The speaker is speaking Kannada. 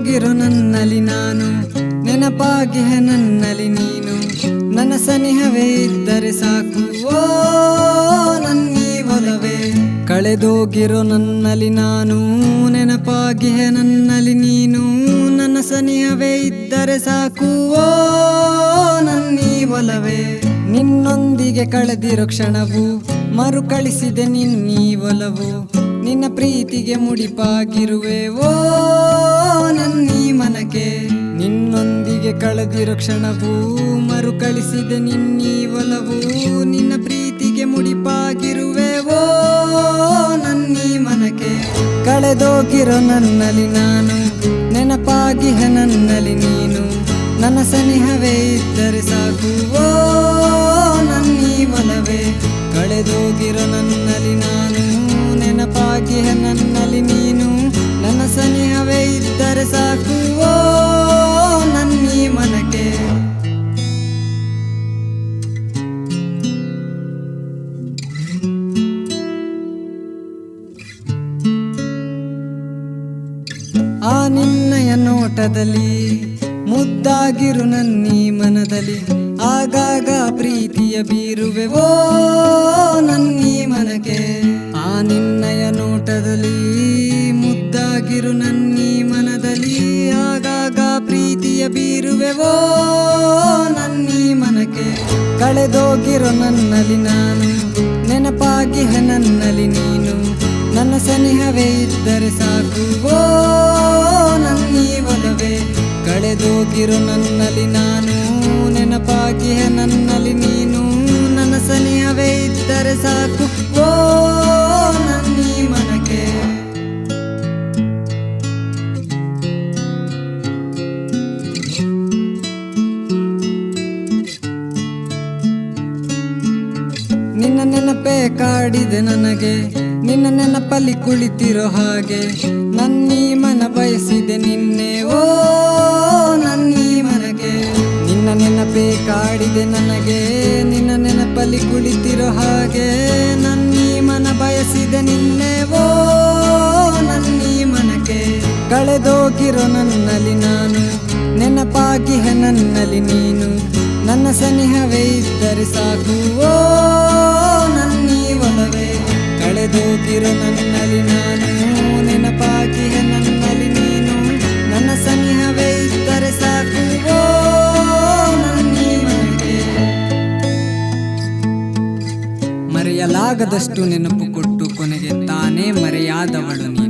ಕಳೆದೋಗಿರೋ ನನ್ನಲ್ಲಿ ನಾನು, ನೆನಪಾಗಿಹ ನನ್ನಲ್ಲಿ ನೀನು. ನನ್ನ ಸನಿಹವೇ ಇದ್ದರೆ ಸಾಕು ಓ ನನ್ನೀ ಒಲವೇ. ಕಳೆದೋಗಿರೋ ನನ್ನಲ್ಲಿ ನಾನು, ನೆನಪಾಗಿಹ ನನ್ನಲ್ಲಿ ನೀನು. ನನ್ನ ಸನಿಹವೇ ಇದ್ದರೆ ಸಾಕು ಓ ನನ್ನೀ ಒಲವೇ. ನಿನ್ನೊಂದಿಗೆ ಕಳೆದಿರೋ ಕ್ಷಣವು ಮರುಕಳಿಸಿದೆ ನಿನ್ನೀ ಒಲವು. ನಿನ್ನ ಪ್ರೀತಿಗೆ ಮುಡಿಪಾಗಿರುವೆ ಓ ನನ್ನೀ ಮನಕ್ಕೆ. ನಿನ್ನೊಂದಿಗೆ ಕಳೆದಿರೋ ಕ್ಷಣವು ಮರುಕಳಿಸಿದೆ ನಿನ್ನೀ ಒಲವು. ನಿನ್ನ ಪ್ರೀತಿಗೆ ಮುಡಿಪಾಗಿರುವೆ ಓ ನನ್ನೀ ಮನಕ್ಕೆ. ಕಳೆದೋಗಿರೋ ನನ್ನಲ್ಲಿ ನಾನು, ನೆನಪಾಗಿಹ ನನ್ನಲ್ಲಿ ನೀನು. ನನ್ನ ಸನಿಹವೇ ಇದ್ದರೆ ಸಾಕು ಓ ನನ್ನೀ ಒಲವೇ. ಕಳೆದೋಗಿರೋ ನನ್ನಲ್ಲಿ ನಾನು, ನೆನಪಾಗಿಹ ನನ್ನಲ್ಲಿ ನೀನು. ನನ್ನ ಸನಿಹವೇ ಇದ್ದರೆ ಸಾಕು ಓ ನನ್ನೀ ಮನಕ್ಕೆ. ಆ ನಿನ್ನಯ ನೋಟದಲ್ಲಿ ಮುದ್ದಾಗಿರು ನನ್ನೀ ಮನದಲ್ಲಿ. ಆಗಾಗ ಪ್ರೀತಿಯ ಬೀರುವೆ ಓ ನನ್ನೀ ಮನಕ್ಕೆ. ಆ ನಿನ್ನಯ ನೋಟದಲ್ಲಿ ಮುದ್ದಾಗಿರು ನನ್ನೀ ಮನದಲ್ಲಿ. ಆಗಾಗ ಪ್ರೀತಿಯ ಬೀರುವೆ ಓ ನನ್ನೀ ಮನಕ್ಕೆ. ಕಳೆದೋಗಿರೋ ನನ್ನಲ್ಲಿ ನಾನು, ನೆನಪಾಗಿಹ ನನ್ನಲ್ಲಿ ನೀನು. ನನ್ನ ಸನಿಹವೇ ಇದ್ದರೆ ಸಾಕು ಓ ನನ್ನೀ ಒಲವೇ. ಕಳೆದೋಗಿರೋ ನನ್ನಲ್ಲಿ ನಾನು, ನೆನಪಾಗಿಹ ನನ್ನಲ್ಲಿ ನೀನು. ನನ್ನ ಸನಿಹವೇ ಇದ್ದರೆ ಸಾಕು ಓ ನನ್ನೀ ಮನಕ್ಕೆ. ನಿನ್ನ ನೆನಪೇ ಕಾಡಿದೆ ನನಗೆ, ನಿನ್ನ ನೆನಪಲ್ಲಿ ಕುಳಿತಿರೋ ಹಾಗೆ. ನನ್ನೀ ಮನ ಬಯಸಿದೆ ನಿನ್ನೆ ಓ ನನ್ನೀ ಮನಗೆ. ನಿನ್ನ ನೆನಪೇ ಕಾಡಿದೆ ನನಗೆ, ನಿನ್ನ ನೆನಪಲ್ಲಿ ಕುಳಿತಿರೋ ಹಾಗೆ. ನನ್ನೀ ಮನ ಬಯಸಿದೆ ನಿನ್ನೆ ಓ ನನ್ನೀ ಮನಕ್ಕೆ. ಕಳೆದೋಗಿರೋ ನನ್ನಲ್ಲಿ ನಾನು, ನೆನಪಾಗಿಹ ನನ್ನಲ್ಲಿ ನೀನು. ನನ್ನ ಸನಿಹವೇ ಇದ್ದರೆ ಸಾಕು ಓ ನನ್ನೀ ಒಲವೇ. ಕಳೆದೋಗಿರೋ ನನ್ನಲ್ಲಿ ನಾನು, ನೆನಪಾಗಿಹ ನನ್ನಲ್ಲಿ ನೀನು. ನನ್ನ ಸನಿಹವೇ ಇದ್ದರೆ ಸಾಕು ಓ ನನ್ನೀ ಮನಕ್ಕೆ. ಮರೆಯಲಾಗದಷ್ಟು ನೆನಪು ಕೊಟ್ಟು ಕೊನೆಗೆ ತಾನೇ ಮರೆಯಾದವಳು ನೀನು.